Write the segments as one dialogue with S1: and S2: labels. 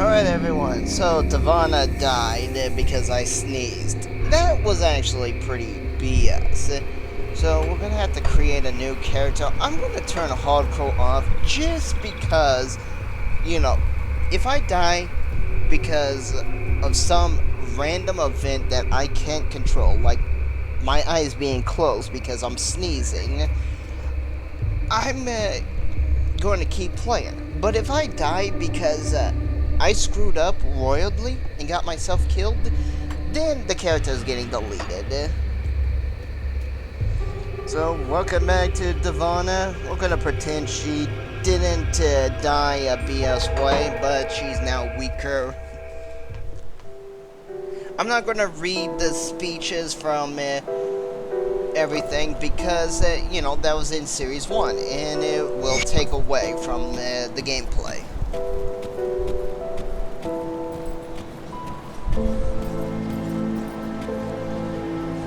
S1: Alright everyone, so Davana died because I sneezed. That was actually pretty BS. So we're gonna have to create a new character. I'm gonna turn hardcore off just because, you know, if I die because of some random event that I can't control, like my eyes being closed because I'm sneezing, I'm going to keep playing. But if I die because I screwed up royally and got myself killed, then the character is getting deleted. So, welcome back to Davana. We're gonna pretend she didn't die a BS way, but she's now weaker. I'm not gonna read the speeches from everything because, you know, that was in Series 1, and it will take away from the gameplay.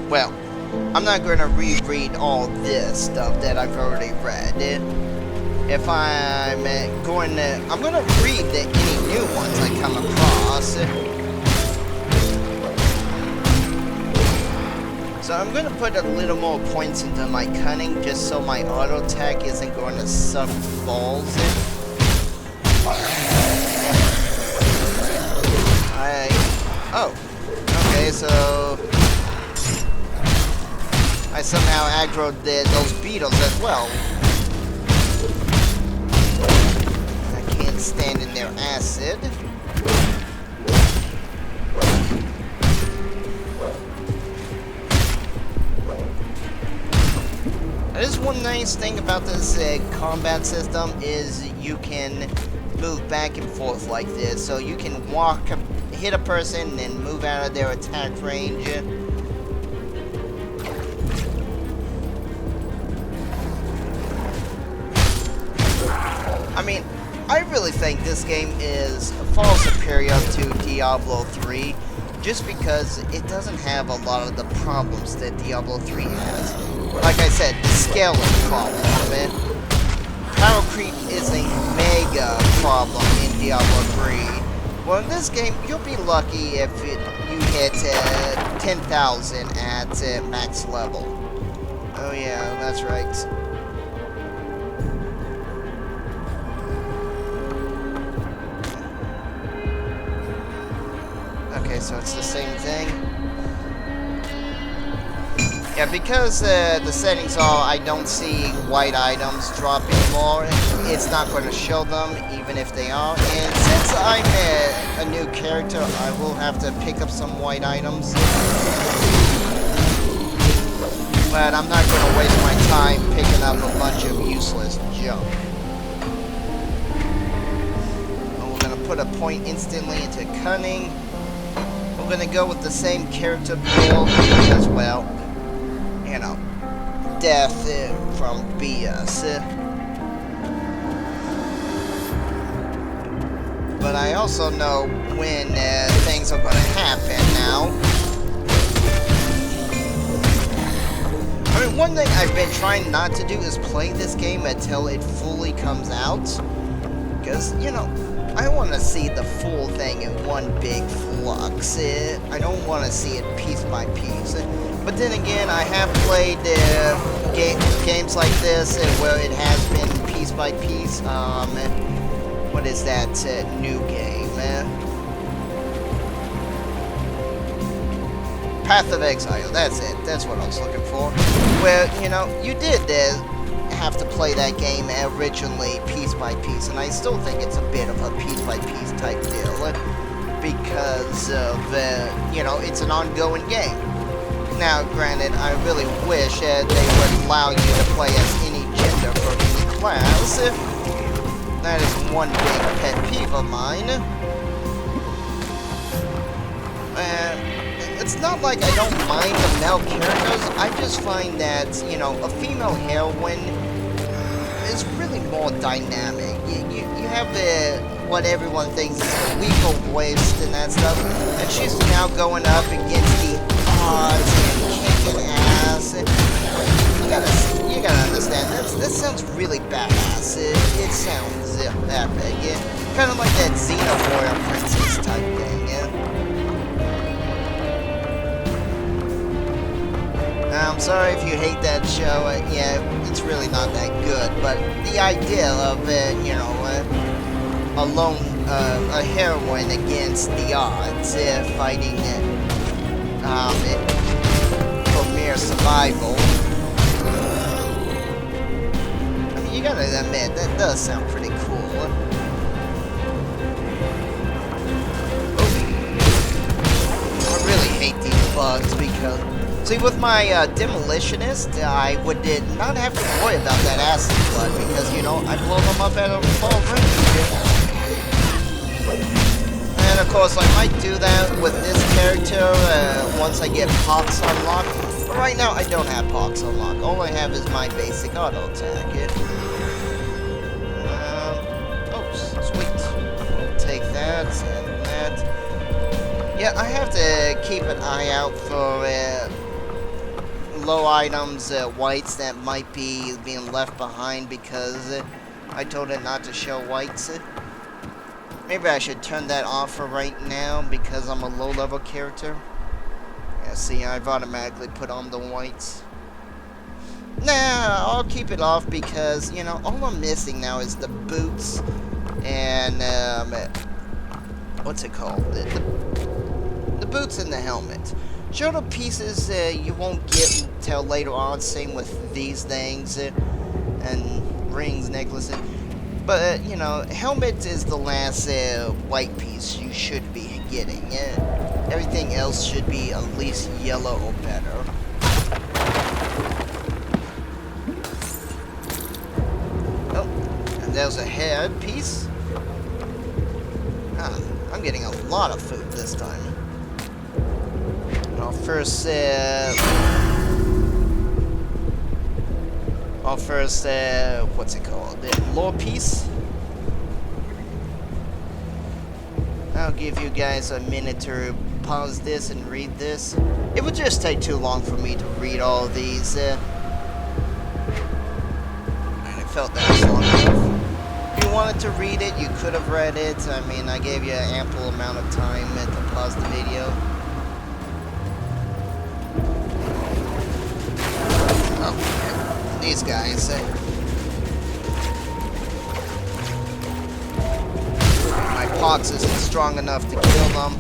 S1: Well, I'm not going to reread all this stuff that I've already read. If I'm going to read any new ones I come across. So I'm going to put a little more points into my cunning just so my auto attack isn't going to suck balls. Oh, okay, so I somehow aggroed those beetles as well. I can't stand in their acid. There's one nice thing about this combat system is you can move back and forth like this. So you can walk, hit a person, and move out of their attack range. I mean, I really think this game is far superior to Diablo 3 just because it doesn't have a lot of the problems that Diablo 3 has. Like I said, the scaling problem, man. Power creep is a mega problem in Diablo 3. Well, in this game, you'll be lucky if you hit 10,000 at max level. Oh yeah, that's right. Okay, so it's the same thing. Yeah, because the settings are I don't see white items drop anymore, it's not going to show them even if they are. And since I'm a new character, I will have to pick up some white items. But I'm not going to waste my time picking up a bunch of useless junk. And we're going to put a point instantly into cunning. We're going to go with the same character build as well. You know, death from BS. But I also know when things are going to happen now. I mean, one thing I've been trying not to do is play this game until it fully comes out. Because, you know, I want to see the full thing in one big flux. I don't want to see it piece by piece. But then again, I have played games like this where it has been piece by piece. What is that new game? Path of Exile, that's it. That's what I was looking for. Where, you know, you did have to play that game originally piece by piece. And I still think it's a bit of a piece by piece type deal. Because of, you know, it's an ongoing game. Now, granted, I really wish they would allow you to play as any gender for any class. That is one big pet peeve of mine. It's not like I don't mind the male characters, I just find that, you know, a female heroine is really more dynamic. You have what everyone thinks is a weaker voice and that stuff, and she's now going up against the odds and kicking ass. You gotta understand, that sounds really badass. It sounds that big. Yeah. Kind of like that Xenophore Princess type thing. Yeah. I'm sorry if you hate that show. Yeah, it's really not that good. But the idea of it, you know, a heroine against the odds, fighting for mere survival. I mean, you gotta admit, that does sound pretty cool. I really hate these bugs because, see, with my Demolitionist, I would not have to worry about that acid flood because, you know, I blow them up at a full range. And of course, I might do that with this character once I get Pox unlocked. But right now, I don't have Pox unlocked. All I have is my basic auto attack. Oh, sweet. We'll take that and that. Yeah, I have to keep an eye out for low items, whites that might be being left behind because I told it not to show whites. Maybe I should turn that off for right now because I'm a low-level character. Yeah, see, I've automatically put on the whites. Nah, I'll keep it off because, you know, all I'm missing now is the boots and, what's it called? The boots and the helmet. Shoulder pieces you won't get until later on, same with these things, and rings, necklaces. But, you know, helmet is the last white piece you should be getting. Everything else should be at least yellow or better. Oh, and there's a head piece. Ah, I'm getting a lot of food this time. I'll first, what's it called? The lore piece. I'll give you guys a minute to pause this and read this. It would just take too long for me to read all of these. And I felt that was long enough. If you wanted to read it, you could have read it. I mean, I gave you an ample amount of time to pause the video. Oh, these guys. My Pox isn't strong enough to kill them.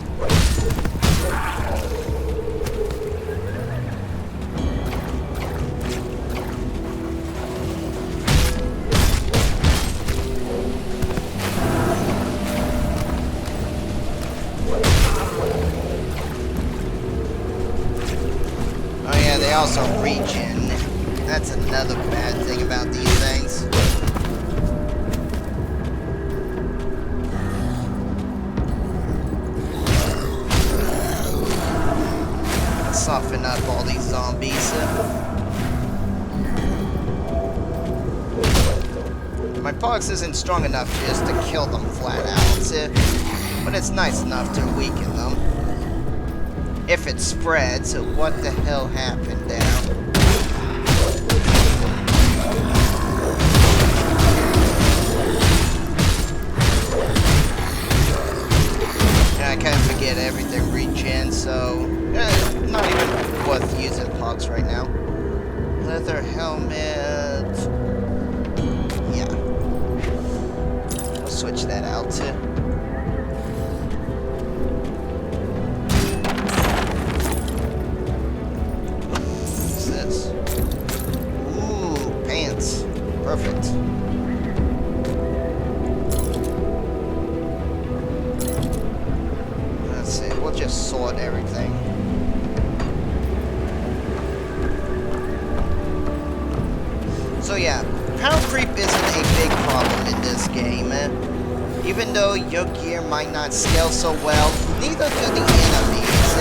S1: Oh yeah, they also regen. That's another bad thing about these things. Soften up all these zombies. My Pox isn't strong enough just to kill them flat out, but it's nice enough to weaken them. If it spreads, what the hell happened now? I kind of forget everything regen, so not even worth using Pox right now. Leather helmet. Yeah. I'll switch that out too. What's this? Ooh, pants. Perfect. Just sort everything. So yeah, power creep isn't a big problem in this game. Even though your gear might not scale so well, neither do the enemies.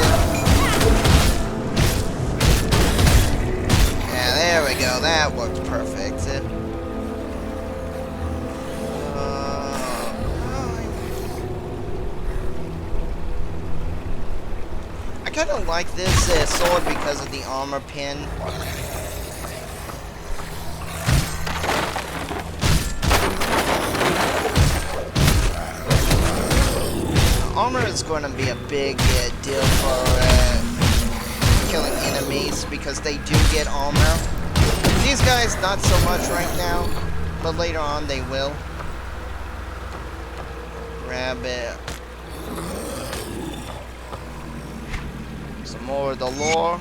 S1: Yeah, there we go. That works perfect. I kind of like this sword because of the armor pin. armor is going to be a big deal for killing enemies because they do get armor. These guys, not so much right now, but later on they will. Grab it. Some more of the lore.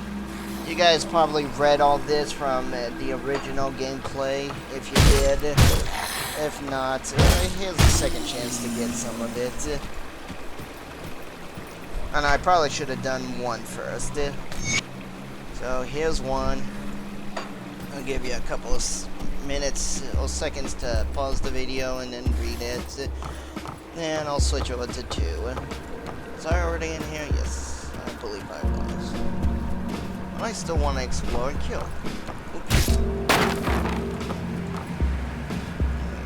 S1: You guys probably read all this from the original gameplay, if you did. If not, here's a second chance to get some of it. And I probably should have done one first. So here's one. I'll give you a couple of minutes or seconds to pause the video and then read it. Then I'll switch over to 2. Was I already in here? Yes, I believe I was. I still want to explore and kill. Oops.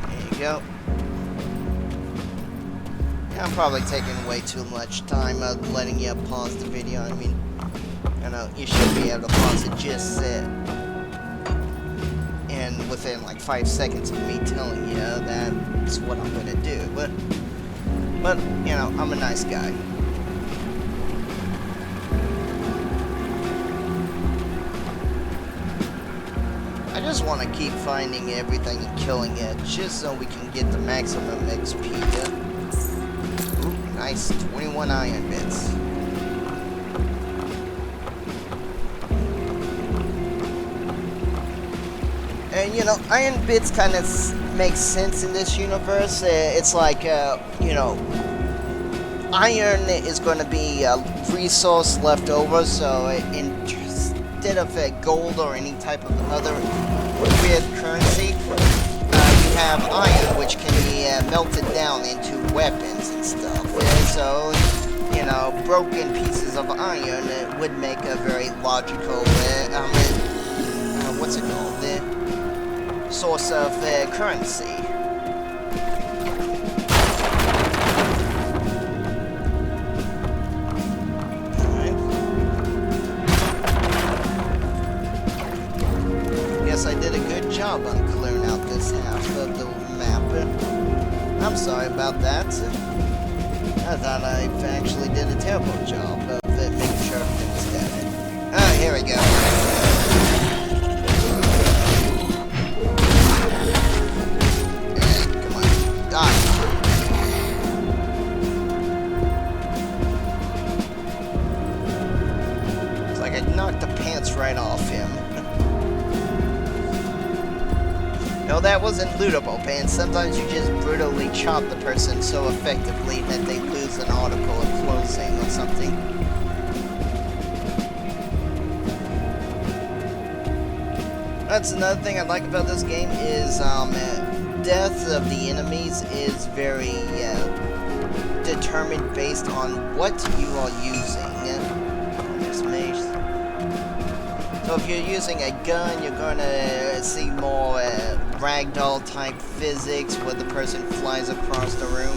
S1: There you go. Yeah, I'm probably taking way too much time letting you pause the video. I mean, you know, you should be able to pause it just and within like 5 seconds of me telling you that's what I'm gonna do. But you know, I'm a nice guy. I just want to keep finding everything and killing it, just so we can get the maximum XP. Ooh, nice, 21 iron bits. And you know, iron bits kind of make sense in this universe. It's like, you know, iron is going to be a resource left over, so instead of gold or any type of other weird currency, you have iron, which can be melted down into weapons and stuff. So, you know, broken pieces of iron would make a very logical, what's it called? Source of currency. I did a good job on clearing out this half of the map. I'm sorry about that. I thought I actually did a terrible job of making sure everything was dead. Oh, here we go. Hey, come on. Die. It's like I knocked the pants right off him. No, that wasn't lootable, pants. Sometimes you just brutally chop the person so effectively that they lose an article of clothing or something. That's another thing I like about this game is death of the enemies is very determined based on what you are using. So if you're using a gun, you're going to see more ragdoll type physics where the person flies across the room.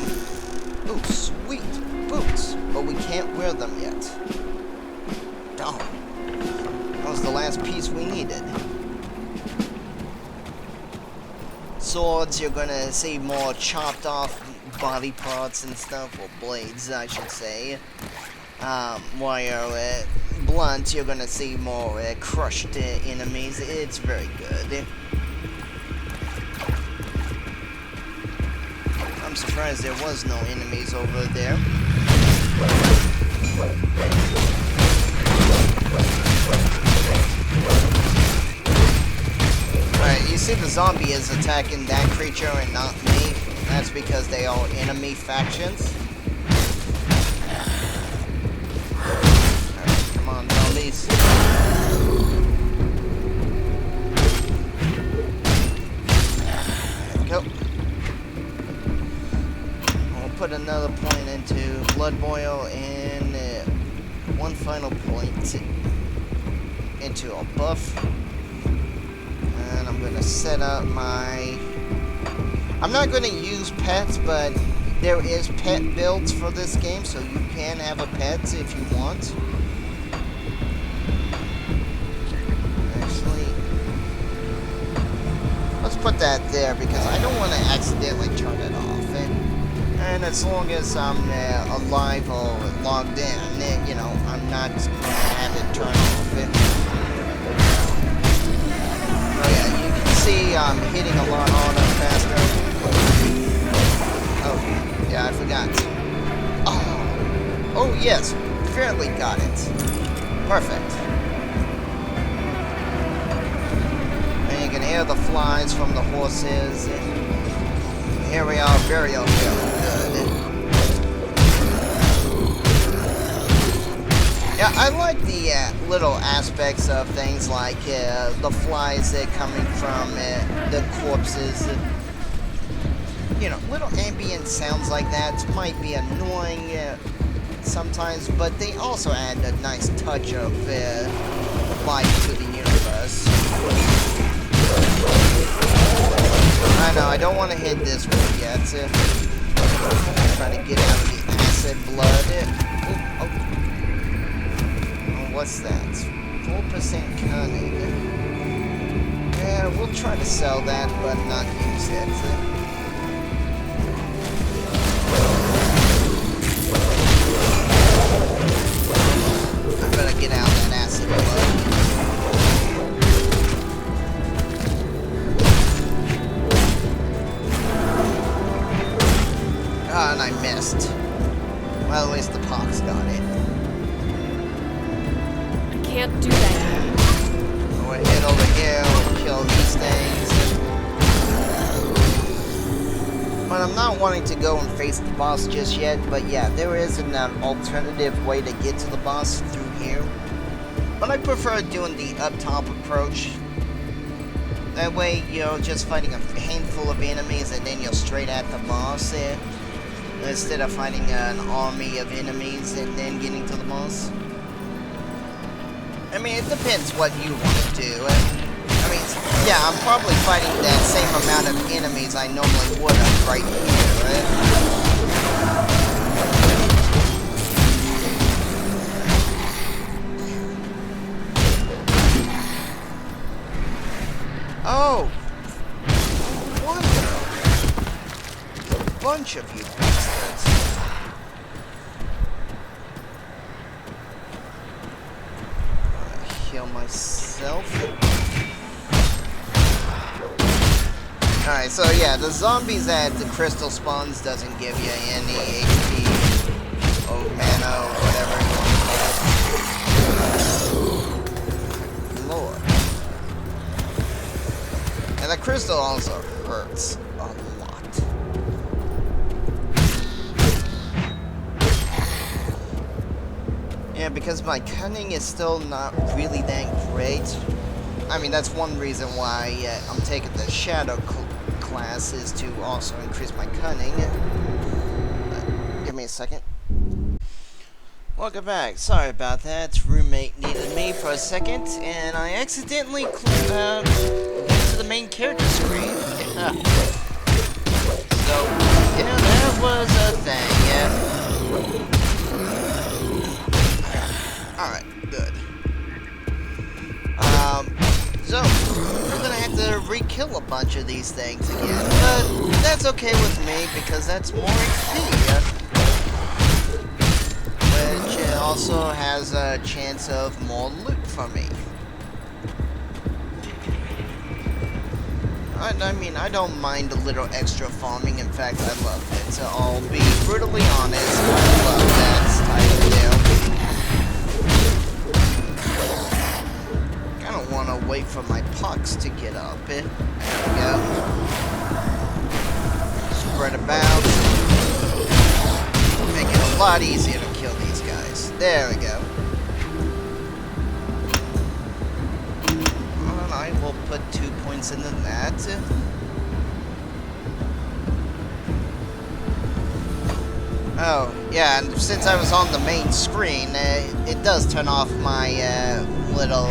S1: Ooh, sweet boots, but we can't wear them yet. Darn. That was the last piece we needed. Swords, you're going to see more chopped off body parts and stuff, or blades, I should say. While you're blunt, you're gonna see more crushed enemies. It's very good. I'm surprised there was no enemies over there. Alright, you see the zombie is attacking that creature and not me. That's because they are enemy factions. Zombies. There we go. We'll put another point into Blood Boil and one final point into a buff. And I'm going to set up my... I'm not going to use pets, but there is pet builds for this game, so you can have a pet if you want. Let's put that there because I don't want to accidentally turn it off. And And as long as I'm alive or logged in, you know, I'm not going to have it turn off. Oh yeah, you can see I'm hitting a lot harder, faster. Oh, yeah, I forgot. Oh yes, fairly got it. Perfect. And you can hear the flies from the horses. Here we are, very good. Yeah, I like the little aspects of things like the flies coming from the corpses. You know, little ambient sounds like that might be annoying sometimes, but they also add a nice touch of life to the universe. I know, I don't want to hit this one yet. Trying to get out of the acid blood. Oh, what's that? 4% cunning. Yeah, we'll try to sell that, but not use it. I better get out that acid blood. And I missed. Well, at least the pox got it.
S2: I can't do that.
S1: We'll head over here, we'll kill these things. But I'm not wanting to go and face the boss just yet, but yeah, there is an alternative way to get to the boss through here. But I prefer doing the up-top approach. That way, you're just fighting a handful of enemies and then you're straight at the boss there. Instead of fighting an army of enemies and then getting to the boss. I mean, it depends what you want to do. I mean, yeah, I'm probably fighting that same amount of enemies I normally would have right here, right? Oh! Wonderful! A bunch of you bastards. Heal myself. Alright, so yeah, the zombies at the crystal spawns doesn't give you any HP or mana or whatever you want to call it. Lord. And the crystal also hurts a lot. Yeah, because my cunning is still not really that great. I mean, that's one reason why I'm taking the shadow class, is to also increase my cunning. Give me a second. Welcome back. Sorry about that. Roommate needed me for a second, and I accidentally went to the main character screen. So, yeah, that was a thing, yeah. Alright, good. So, we're gonna have to re-kill a bunch of these things again, but that's okay with me, because that's more XP, which also has a chance of more loot for me. I mean, I don't mind a little extra farming. In fact, I love it. So I'll be brutally honest, I love that type of deal. Kinda wanna wait for my pucks to get up. There we go. Spread about. Make it a lot easier to kill these guys. There we go. And I will put 2 points into that. Oh, yeah, and since I was on the main screen, it does turn off my little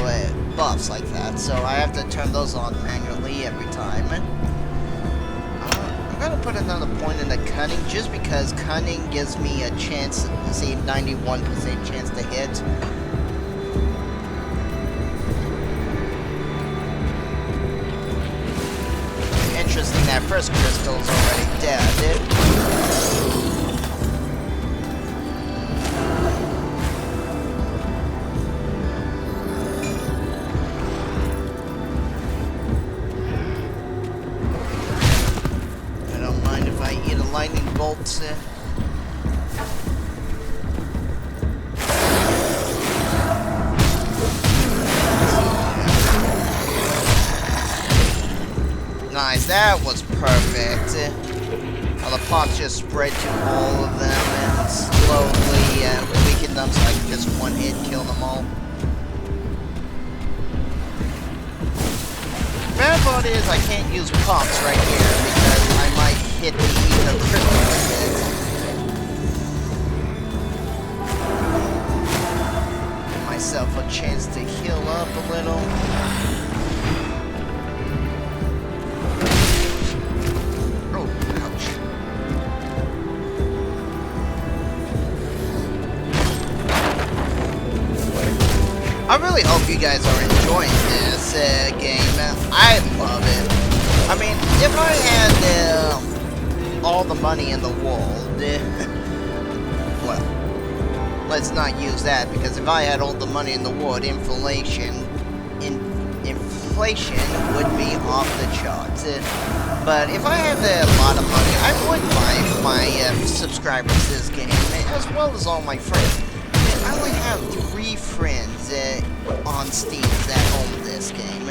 S1: buffs like that, so I have to turn those on manually every time. I'm gonna put another point in the cunning, just because cunning gives me a chance, see, 91% chance to hit. Interesting, that first crystal's already dead. that was perfect. The pops just spread to all of them and slowly weaken them so I can just one hit kill them all. Bad part is I can't use pops right here because I might hit the crystal with it. Give myself a chance to heal up a little. I really hope you guys are enjoying this game. I love it. I mean, if I had all the money in the world, well, let's not use that, because if I had all the money in the world, inflation would be off the charts. But if I had a lot of money, I would buy my subscribers this game, as well as all my friends. I only have 3 friends on Steam that own this game.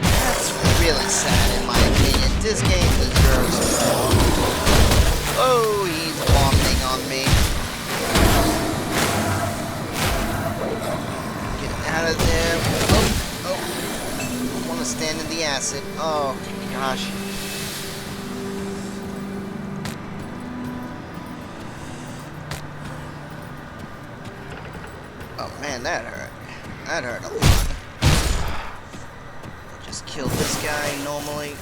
S1: That's really sad in my opinion. This game deserves more. Oh, he's vomiting on me. Get out of there. Oh. I want to stand in the acid. Oh, gosh. Oh man, that hurt. That hurt a lot. Just kill this guy normally.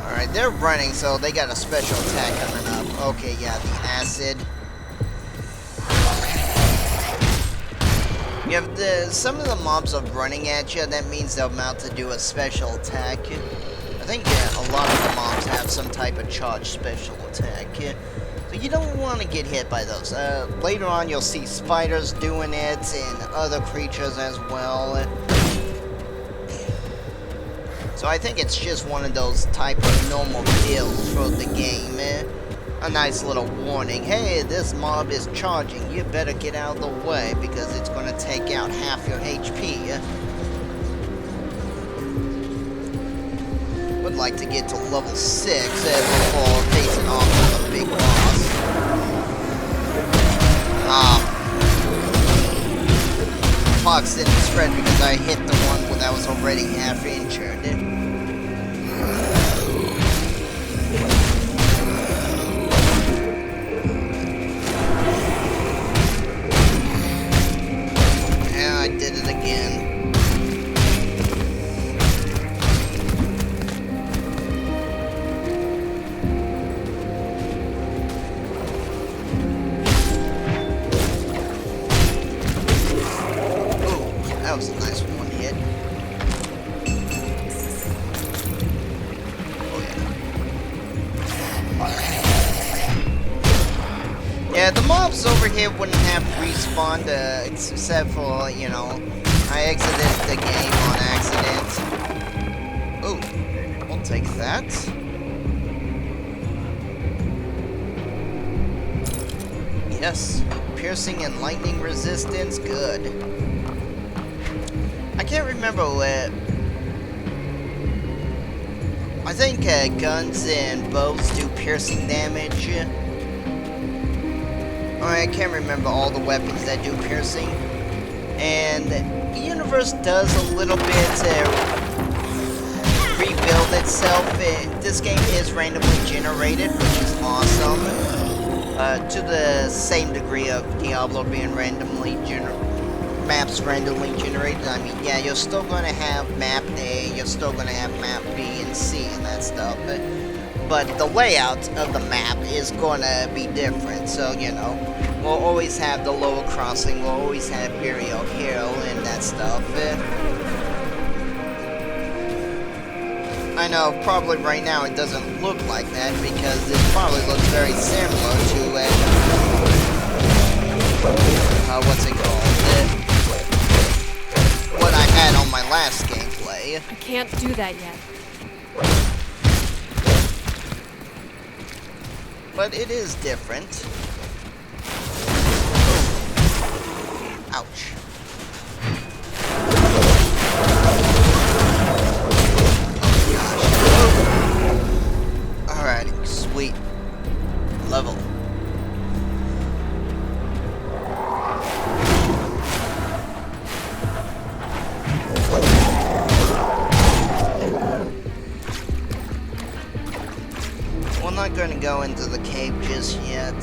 S1: Alright, they're running, so they got a special attack coming up. Okay, yeah, the acid. You have some of the mobs are running at you, that means they're about to do a special attack. I think a lot of the mobs have some type of charged special attack. So you don't want to get hit by those. Later on you'll see spiders doing it and other creatures as well. So I think it's just one of those type of normal deals for the game. A nice little warning. Hey, this mob is charging. You better get out of the way because it's going to take out half your HP. Would like to get to level 6 before facing off with a big boss. Fox didn't spread because I hit the one that was already half injured. Yeah, I did it again. That was a nice one hit. Oh yeah. Yeah, the mobs over here wouldn't have respawned, except for, you know, I exited the game on accident. Oh, we'll take that. Yes, piercing and lightning resistance, good. I can't remember what. I think guns and bows do piercing damage. I can't remember all the weapons that do piercing. And the universe does a little bit rebuild itself. This game is randomly generated, which is awesome. To the same degree of Diablo being randomly maps randomly generated. I mean, yeah, you're still going to have map A, you're still going to have map B and C and that stuff, but the layout of the map is going to be different. So, you know, we'll always have the lower crossing, we'll always have Burial Hill and that stuff. I know probably right now it doesn't look like that because it probably looks very similar to what's it called? What I had on my last gameplay.
S2: I can't do that yet.
S1: But it is different. Ouch. level. We're not going to go into the cave just yet.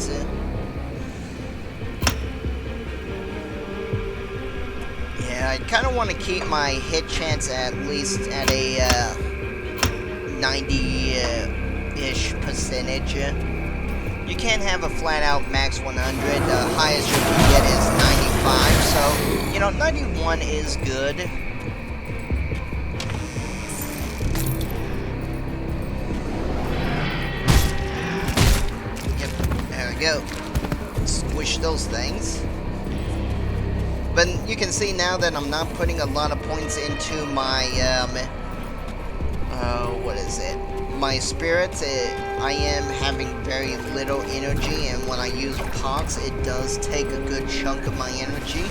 S1: Yeah, I kind of want to keep my hit chance at least at a 90-ish percentage. You can't have a flat-out max 100. The highest you can get is 95, so, you know, 91 is good. Go. Squish those things. But you can see now that I'm not putting a lot of points into my, what is it? My spirits. I am having very little energy, and when I use pots, it does take a good chunk of my energy.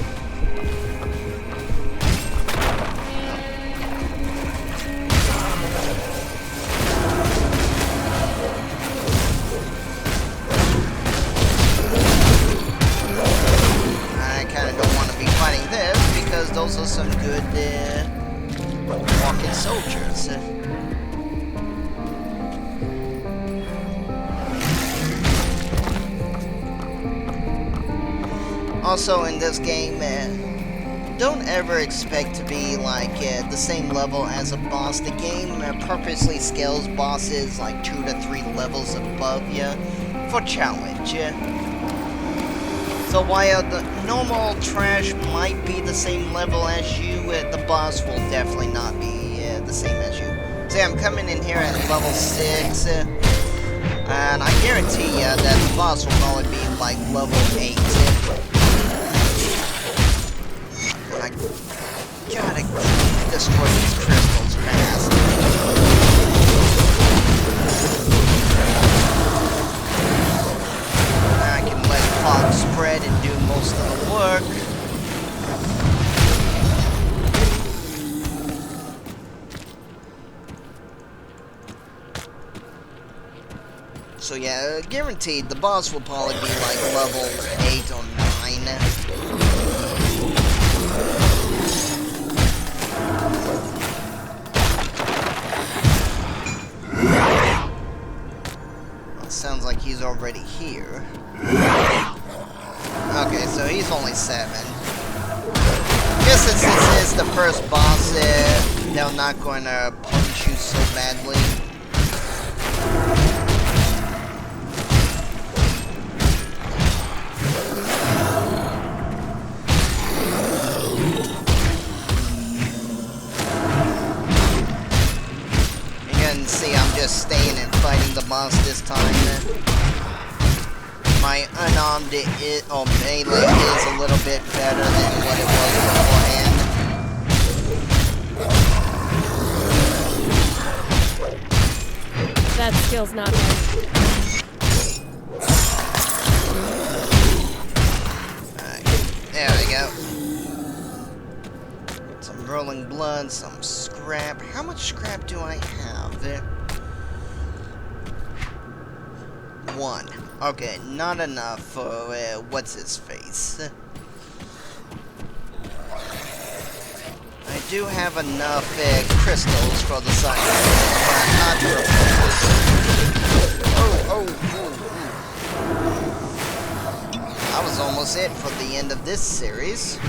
S1: Those are some good walking soldiers. Also in this game, don't ever expect to be like the same level as a boss. The game purposely scales bosses like 2 to 3 levels above you for challenge. So while the normal trash might be the same level as you, the boss will definitely not be the same as you. See, I'm coming in here at level 6, and I guarantee you that the boss will probably be like level 8. And I gotta destroy these crystals fast. Fog spread and do most of the work. So yeah, guaranteed the boss will probably be like level 8 or 9. Well, sounds like he's already here. Okay, so he's only 7. Guess since this is the first boss, they're not going to punch you so badly. You can see I'm just staying and fighting the boss this time. My unarmed or melee is a little bit better than what it was beforehand.
S2: That skill's not bad.
S1: Alright, there we go. Some rolling blood, some scrap. How much scrap do I have? 1. Okay, not enough for what's his face. I do have enough crystals for the side, but not for oh. That was almost it for the end of this series.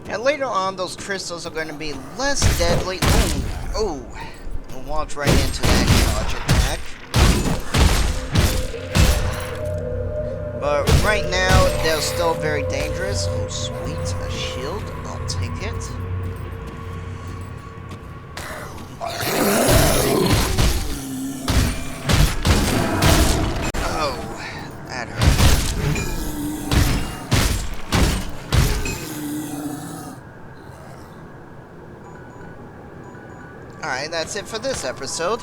S1: And later on, those crystals are going to be less deadly. Oh, I walked right into that charge attack. But right now, they're still very dangerous. Oh, sweet. A shield. I'll take it. Oh, that hurt. Alright, that's it for this episode.